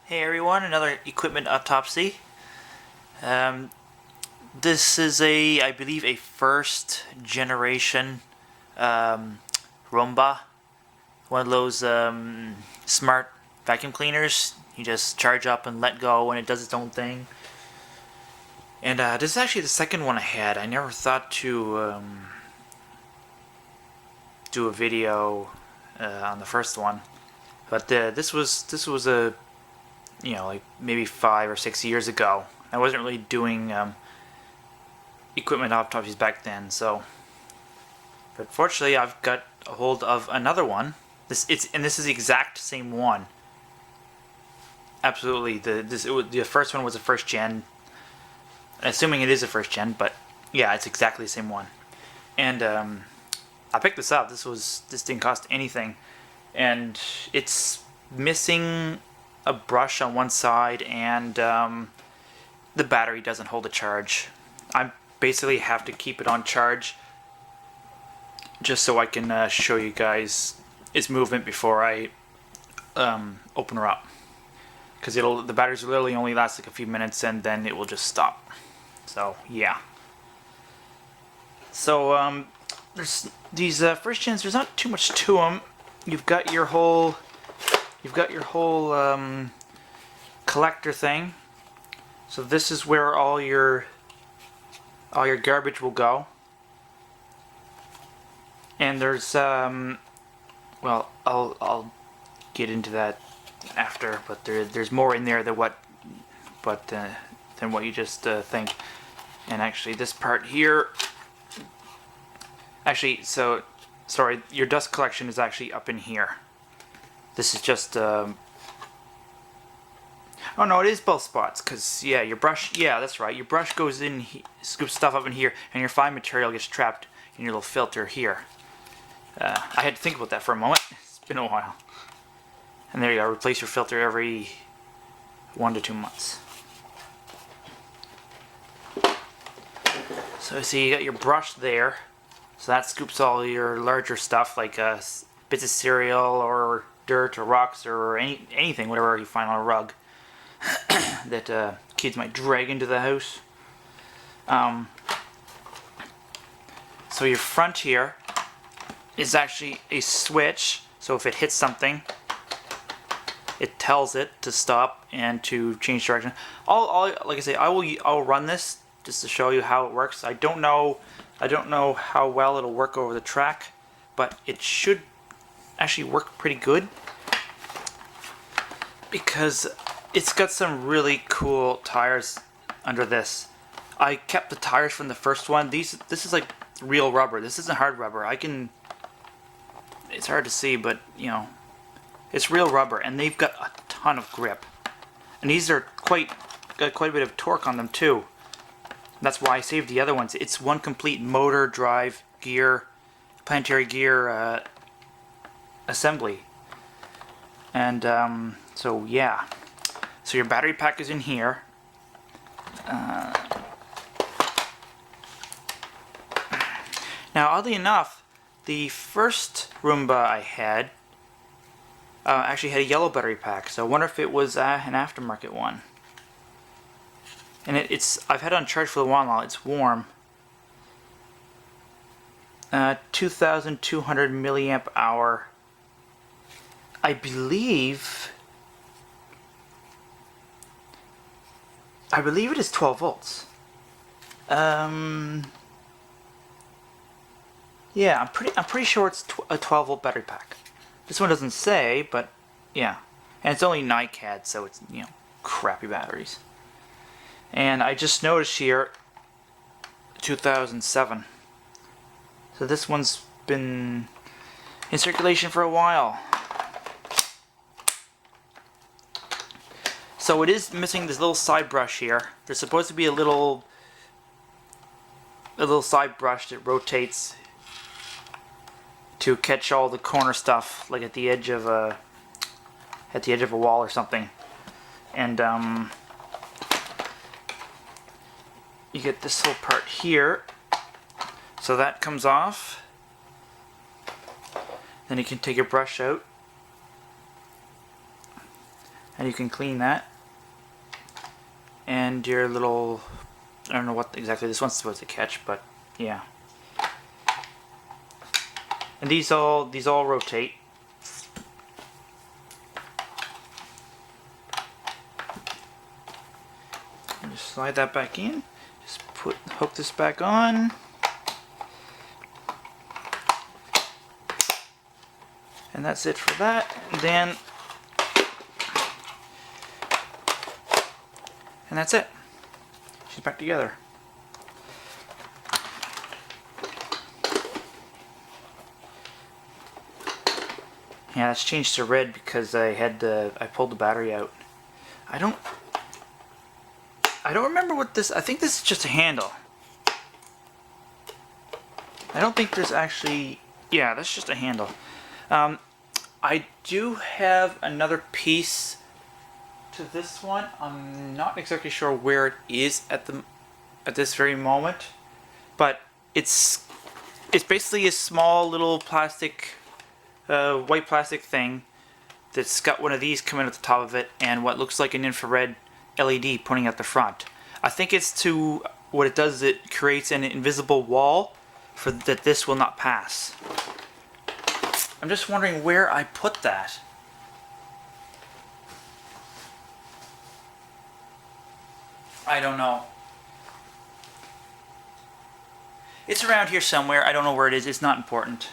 Hey everyone, another equipment autopsy. This is I believe, a first generation Roomba. One of those smart vacuum cleaners. You just charge up and let go and it does its own thing. And this is actually the second one I had. I never thought to do a video on the first one. But this was a like maybe 5 or 6 years ago. I wasn't really doing equipment autopsies back then, so. But fortunately, I've got a hold of another one. This is the exact same one. Absolutely, the first one was a first gen. Assuming it is a first gen, but yeah, it's exactly the same one. And I picked this up. This didn't cost anything, and it's missing a brush on one side, and the battery doesn't hold a charge. I basically have to keep it on charge just so I can show you guys its movement before I open her up, because the batteries will literally only last like a few minutes and then it will just stop. So yeah. So there's these first gens. There's not too much to them. You've got your whole collector thing. So this is where all your garbage will go. And there's well, I'll get into that after, but there's more in there than what you just think. And actually, this part here. Actually, so sorry, your dust collection is actually up in here. This is just oh no, it is both spots, because yeah, your brush, yeah, that's right, your brush goes in, scoops stuff up in here, and your fine material gets trapped in your little filter here. I had to think about that for a moment. It's been a while. And there you go, replace your filter every 1 to 2 months. So see, you got your brush there, so that scoops all your larger stuff like bits of cereal or dirt or rocks or anything, whatever you find on a rug that kids might drag into the house. So your front here is actually a switch, so if it hits something, it tells it to stop and to change direction. Like I say, I'll run this just to show you how it works. I don't know how well it'll work over the track, but it should actually work pretty good, because it's got some really cool tires under this. I kept the tires from the first one. This is like real rubber. This isn't hard rubber. It's hard to see, but you know, it's real rubber, and they've got a ton of grip. And these are got quite a bit of torque on them too. That's why I saved the other ones. It's one complete motor, drive, gear, planetary gear assembly. And so yeah. So your battery pack is in here. Now, oddly enough, the first Roomba I had actually had a yellow battery pack. So I wonder if it was an aftermarket one. And I've had it on charge for a while now. It's warm. 2,200 milliamp hour. I believe it is 12 volts. Yeah, I'm pretty sure it's a 12 volt battery pack. This one doesn't say, but yeah. And it's only NiCad, so it's, you know, crappy batteries. And I just noticed here 2007. So this one's been in circulation for a while. So it is missing this little side brush here. There's supposed to be a little side brush that rotates to catch all the corner stuff, like at the edge of a wall or something. And you get this little part here, so that comes off. Then you can take your brush out, and you can clean that. And your little, I don't know what exactly this one's supposed to catch, but yeah. And these all rotate. And just slide that back in. Just hook this back on. And that's it for that. And that's it. She's back together. Yeah, that's changed to red because I pulled the battery out. I don't remember what this. I think this is just a handle. I don't think there's actually. Yeah, that's just a handle. I do have another piece to this one. I'm not exactly sure where it is at this very moment, but it's basically a small little plastic, white plastic thing that's got one of these coming at the top of it and what looks like an infrared LED pointing at the front. I think it's to what it does is it creates an invisible wall for that this will not pass. I'm just wondering where I put that. I don't know. It's around here somewhere. I don't know where it is. It's not important.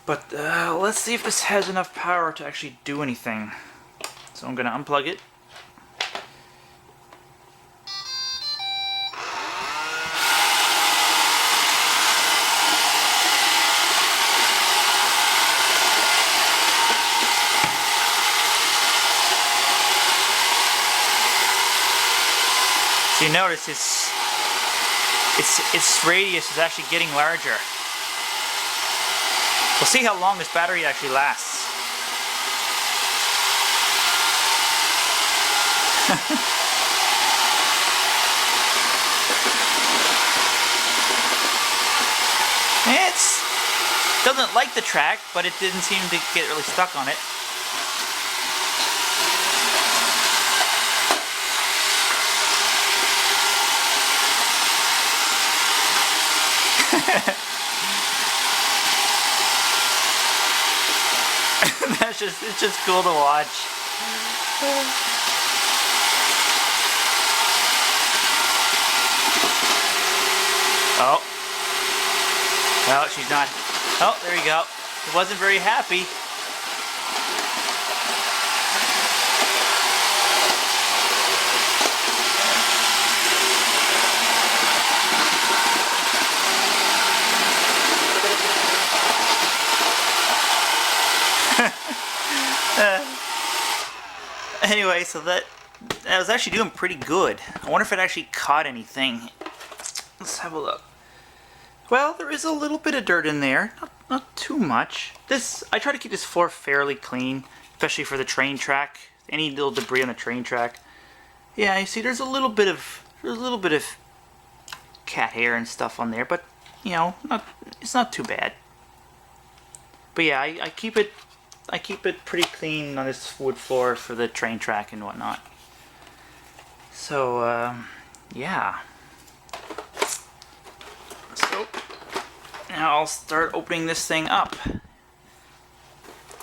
But let's see if this has enough power to actually do anything. So I'm going to unplug it. So you notice its radius is actually getting larger. We'll see how long this battery actually lasts. It doesn't like the track, but it didn't seem to get really stuck on it. It's just cool to watch. Oh. Well, she's not. Oh, there you go. It wasn't very happy. Anyway, so that was actually doing pretty good. I wonder if it actually caught anything. Let's have a look. Well, there is a little bit of dirt in there, not too much. I try to keep this floor fairly clean, especially for the train track. Any little debris on the train track. Yeah, you see, there's a little bit of cat hair and stuff on there, but you know, it's not too bad. But yeah, I keep it pretty clean on this wood floor for the train track and whatnot. So, yeah. So, now I'll start opening this thing up.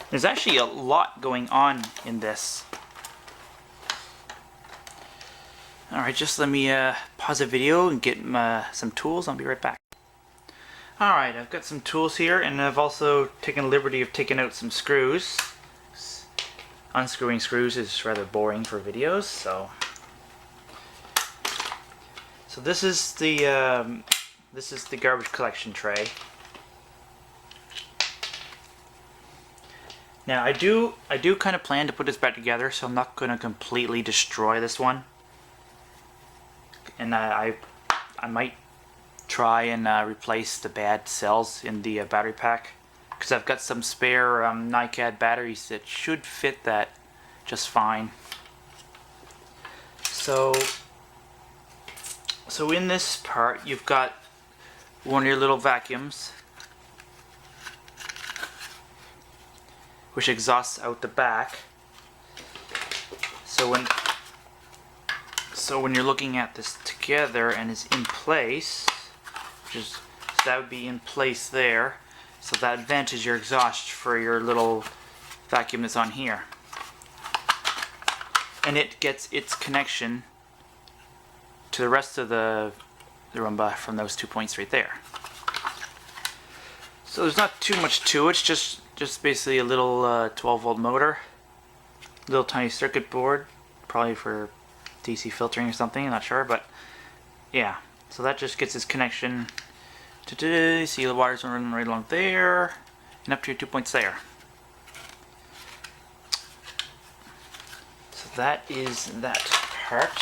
There's actually a lot going on in this. Alright, just let me pause the video and get some tools. I'll be right back. Alright, I've got some tools here, and I've also taken the liberty of taking out some screws. Unscrewing screws is rather boring for videos, so this is the garbage collection tray. Now I do kind of plan to put this back together, so I'm not going to completely destroy this one, and I might try and replace the bad cells in the battery pack, because I've got some spare NiCad batteries that should fit that just fine. So in this part you've got one of your little vacuums which exhausts out the back, So when you're looking at this together and it's in place, so that would be in place there. So that vent is your exhaust for your little vacuum that's on here. And it gets its connection to the rest of the Roomba from those 2 points right there. So there's not too much to it. It's just basically a little 12-volt motor, little tiny circuit board, probably for DC filtering or something. I'm not sure, but yeah. So that just gets its connection. See the wires running right along there, and up to your 2 points there. So that is that part.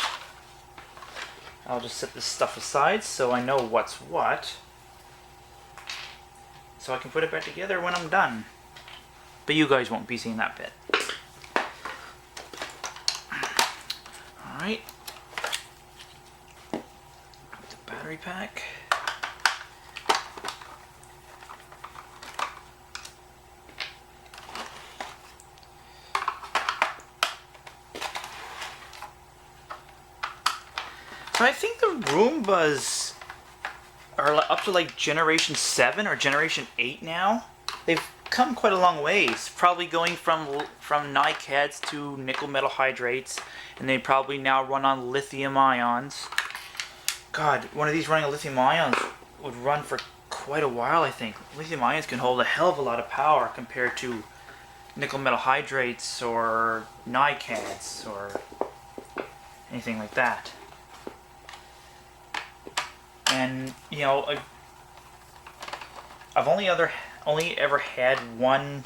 I'll just set this stuff aside so I know what's what, so I can put it back together when I'm done. But you guys won't be seeing that bit. Alright. The battery pack. So I think the Roombas are up to like generation 7 or generation 8 now. They've come quite a long ways, probably going from NiCads to nickel metal hydrates, and they probably now run on lithium ions. God, one of these running on lithium ions would run for quite a while, I think. Lithium ions can hold a hell of a lot of power compared to nickel metal hydrates or NiCads or anything like that. And you know, I've only ever had one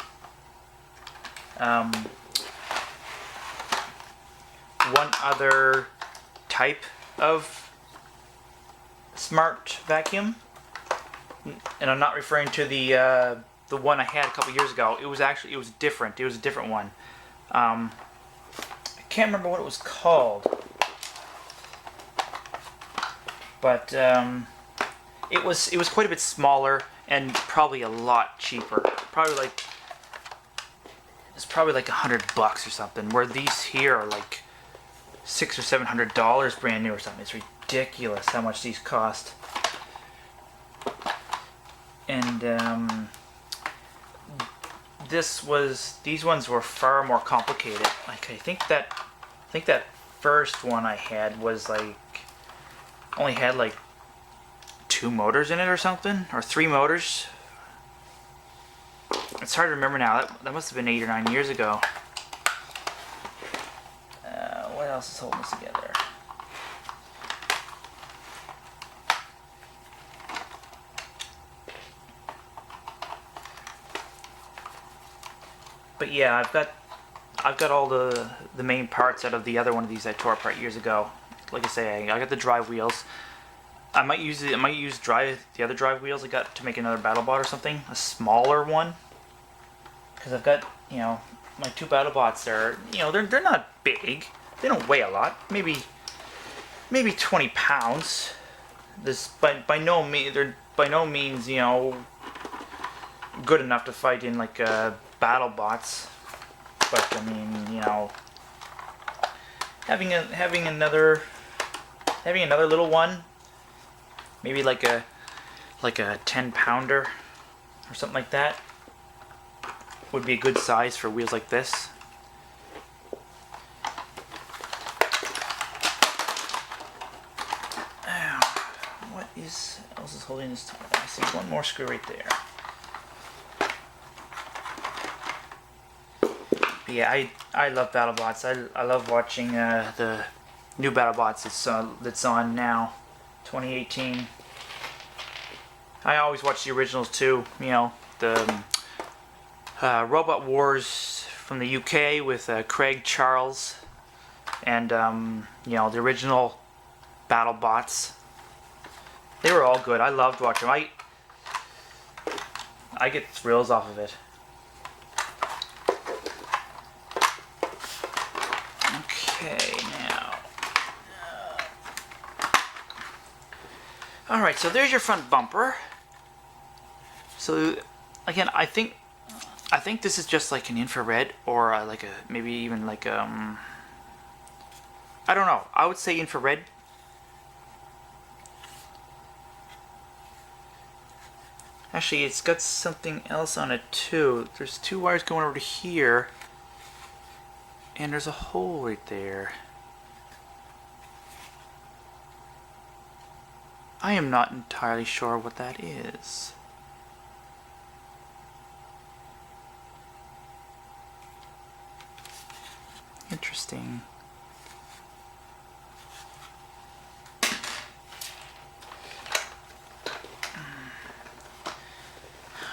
other type of smart vacuum, and I'm not referring to the one I had a couple years ago. It was different. It was a different one. I can't remember what it was called. But it was quite a bit smaller and probably a lot cheaper. It's probably like $100 or something. Where these here are like $600 or $700 brand new or something. It's ridiculous how much these cost. And these ones were far more complicated. Like I think that first one I had was like only had like 2 motors in it or something, or 3 motors. It's hard to remember now. That must have been 8 or 9 years ago. What else is holding this together? But yeah, I've got all the main parts out of the other one of these I tore apart years ago. Like I say, I got the drive wheels. I might use the other drive wheels I got to make another BattleBot or something, a smaller one. Because I've got, you know, my 2 BattleBots are, you know, they're not big. They don't weigh a lot. Maybe 20 pounds. This by no means, you know, good enough to fight in like BattleBots. But I mean, you know, having another little one, maybe like a 10-pounder or something like that, would be a good size for wheels like this. What else is holding this together? I see one more screw right there. But yeah, I love BattleBots. I love watching the new BattleBots that's on now, 2018. I always watch the originals too. You know, the Robot Wars from the UK with Craig Charles, and you know, the original BattleBots. They were all good. I loved watching them. I get thrills off of it. Okay, now. Alright, so there's your front bumper. So, again, I think this is just like an infrared, or like maybe even like I don't know. I would say infrared. Actually, it's got something else on it too. There's two wires going over to here. And there's a hole right there. I am not entirely sure what that is. Interesting.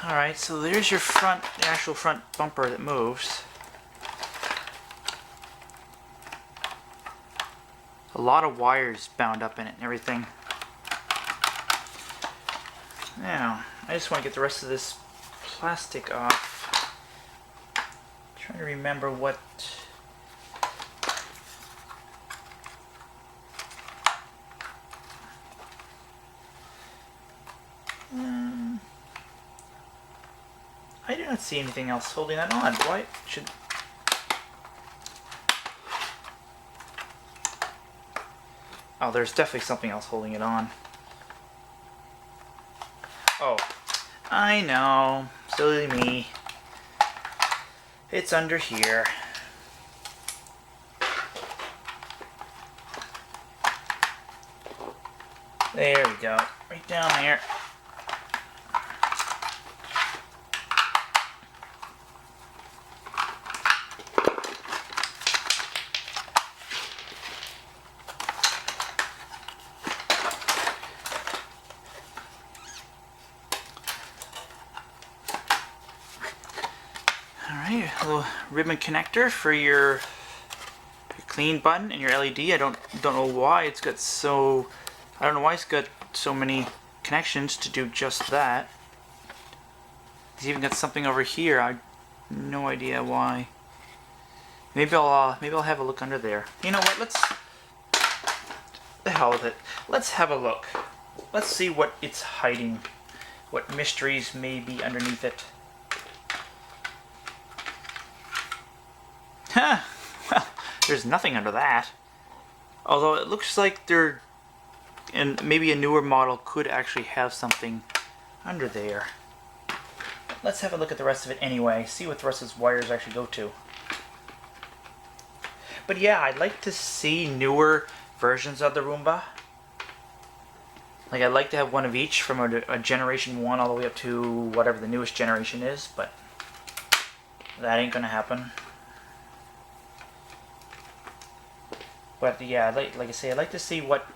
Alright, so there's your front, the actual front bumper that moves. A lot of wires bound up in it and everything. Now, I just want to get the rest of this plastic off. I'm trying to remember what... I do not see anything else holding that on. Why should... Oh, there's definitely something else holding it on. Oh, I know. Silly me. It's under here. There we go. Right down there. Alright, a little ribbon connector for your clean button and your LED. I don't know why it's got so... I don't know why it's got so many connections to do just that. It's even got something over here. I have no idea why. Maybe I'll have a look under there. You know what? Let's... The hell with it. Let's have a look. Let's see what it's hiding. What mysteries may be underneath it. Huh. Well, there's nothing under that. Although it looks like they're... And maybe a newer model could actually have something under there. Let's have a look at the rest of it anyway. See what the rest of its wires actually go to. But yeah, I'd like to see newer versions of the Roomba. Like, I'd like to have one of each from a generation 1 all the way up to whatever the newest generation is, but that ain't gonna happen. But yeah, like I say, I'd like to see what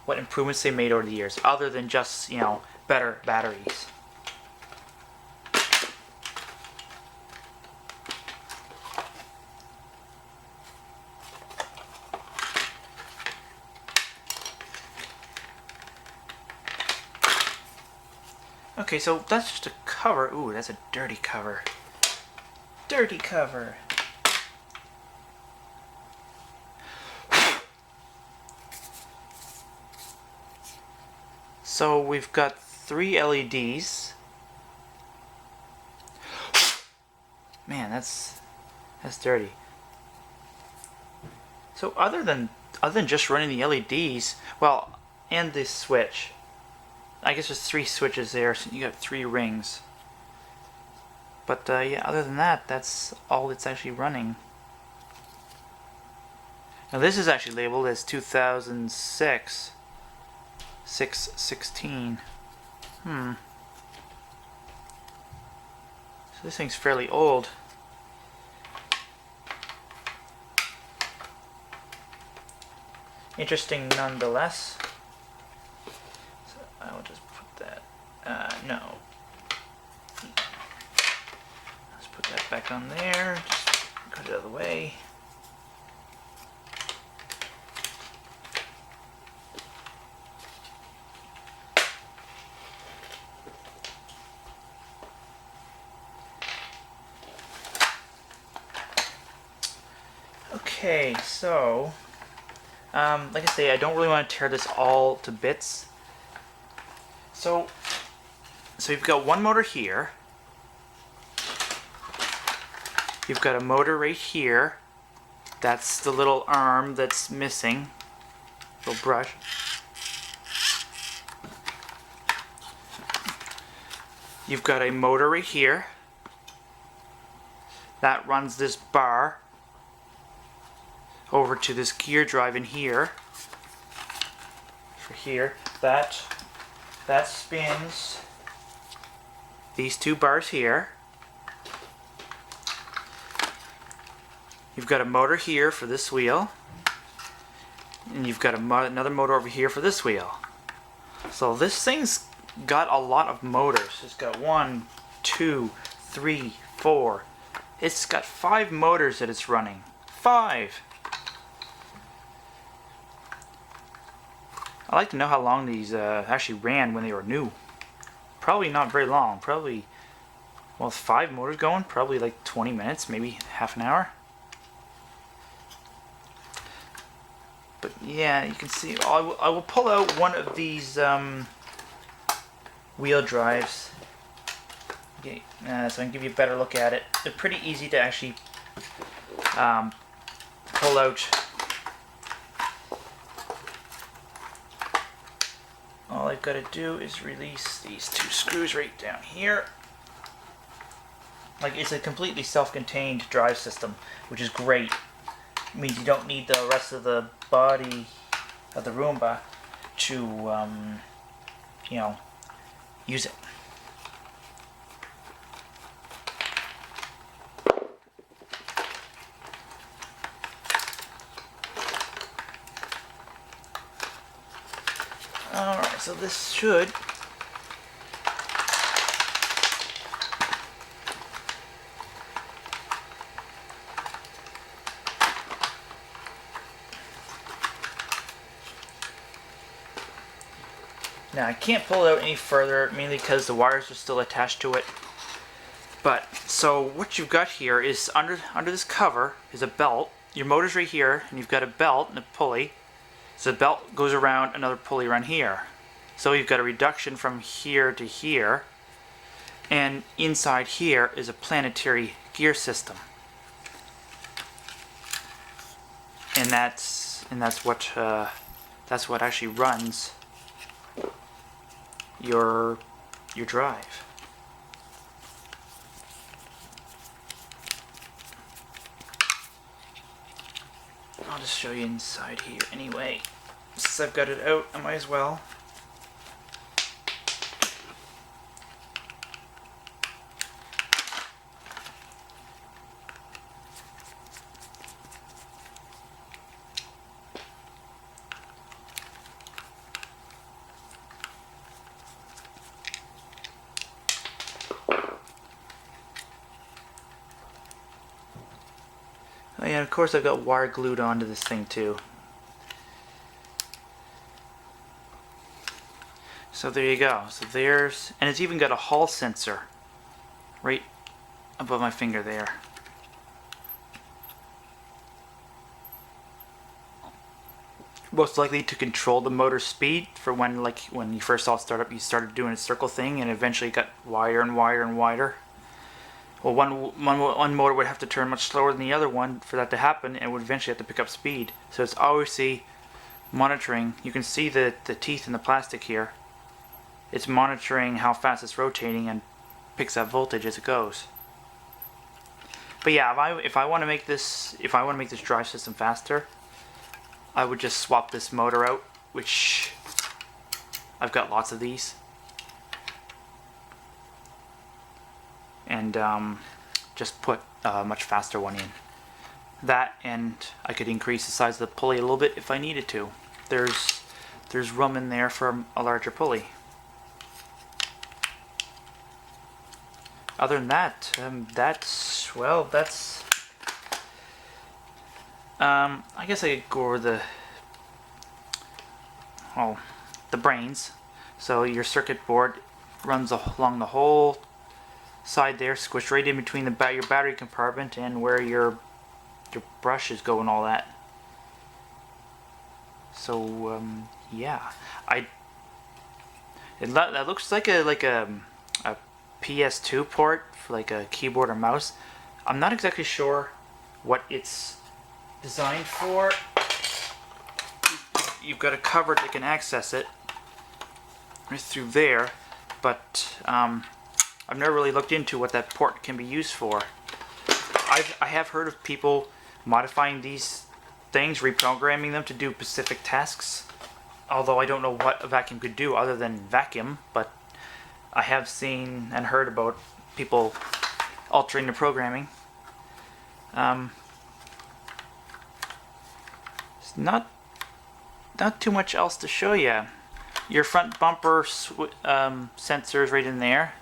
improvements they made over the years, other than just, you know, better batteries. Okay, so that's just a cover. Ooh, that's a dirty cover. Dirty cover. So we've got 3 LEDs. Man, that's dirty. So other than just running the LEDs, well, and this switch, I guess there's 3 switches there, so you got 3 rings. But yeah, other than that, that's all it's actually running. Now this is actually labeled as 2006. 6/16. So this thing's fairly old. Interesting nonetheless. So I will just put that, no. Let's put that back on there, just cut it out of the way. Okay, so, like I say, I don't really want to tear this all to bits. So you've got one motor here. You've got a motor right here. That's the little arm that's missing. Little brush. You've got a motor right here. That runs this bar over to this gear drive in here. For here. That spins these two bars here. You've got a motor here for this wheel, and you've got another motor over here for this wheel. So this thing's got a lot of motors. It's got 1, 2, 3, 4. It's got 5 motors that it's running. 5! I'd like to know how long these actually ran when they were new. Probably not very long. Probably, well, with 5 motors going, probably like 20 minutes, maybe half an hour. But yeah, you can see, I will pull out one of these wheel drives. Okay, so I can give you a better look at it. They're pretty easy to actually pull out. All I've got to do is release these 2 screws right down here. Like, it's a completely self-contained drive system, which is great. It means you don't need the rest of the body of the Roomba to, you know, use it. Alright, so this should now I can't pull it out any further, mainly because the wires are still attached to it. But so what you've got here is under this cover is a belt. Your motor's right here, and you've got a belt and a pulley. So the belt goes around another pulley around here. So you've got a reduction from here to here. And inside here is a planetary gear system. And that's what actually runs your drive. I'll just show you inside here anyway. Since I've got it out, I might as well. Oh yeah, of course I've got wire glued onto this thing too. So there you go. So there's, and it's even got a hall sensor right above my finger there. Most likely to control the motor speed for when you first saw it start up, you started doing a circle thing and eventually it got wider and wider and wider. Well, one motor would have to turn much slower than the other one for that to happen, and would eventually have to pick up speed. So it's obviously monitoring. You can see the teeth in the plastic here. It's monitoring how fast it's rotating and picks up voltage as it goes. But yeah, if I want to make this drive system faster, I would just swap this motor out, which I've got lots of these. And just put a much faster one in. That, and I could increase the size of the pulley a little bit if I needed to. There's room in there for a larger pulley. Other than that, I guess I could go over the brains. So your circuit board runs along the whole side there, squished right in between your battery compartment and where your brushes go and all that. So yeah, that looks like a PS2 port for like a keyboard or mouse. I'm not exactly sure what its designed for. You've got a cover that can access it right through there, but I've never really looked into what that port can be used for. I have heard of people modifying these things, reprogramming them to do specific tasks, although I don't know what a vacuum could do other than vacuum, but I have seen and heard about people altering the programming. It's not too much else to show you. Your front bumper sensor is right in there.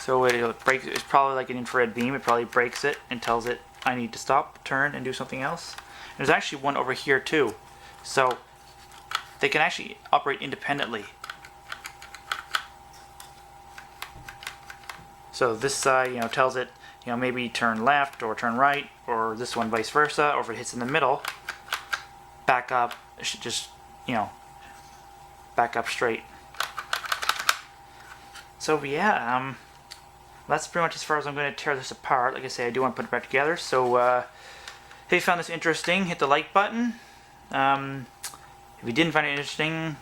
So it breaks. It's probably like an infrared beam. It probably breaks it and tells it I need to stop, turn, and do something else. There's actually one over here too, so they can actually operate independently. So this side, tells it, maybe turn left or turn right, or this one vice versa. Or if it hits in the middle, back up. It should just, back up straight. So yeah, that's pretty much as far as I'm going to tear this apart. Like I say, I do want to put it back together. So if you found this interesting, hit the like button. If you didn't find it interesting,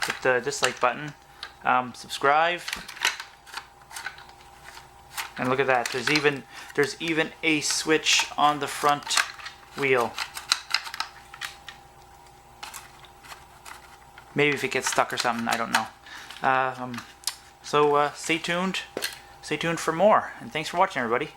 hit the dislike button. Subscribe. And look at that. There's even a switch on the front wheel. Maybe if it gets stuck or something, I don't know. So stay tuned. Stay tuned for more. And thanks for watching, everybody.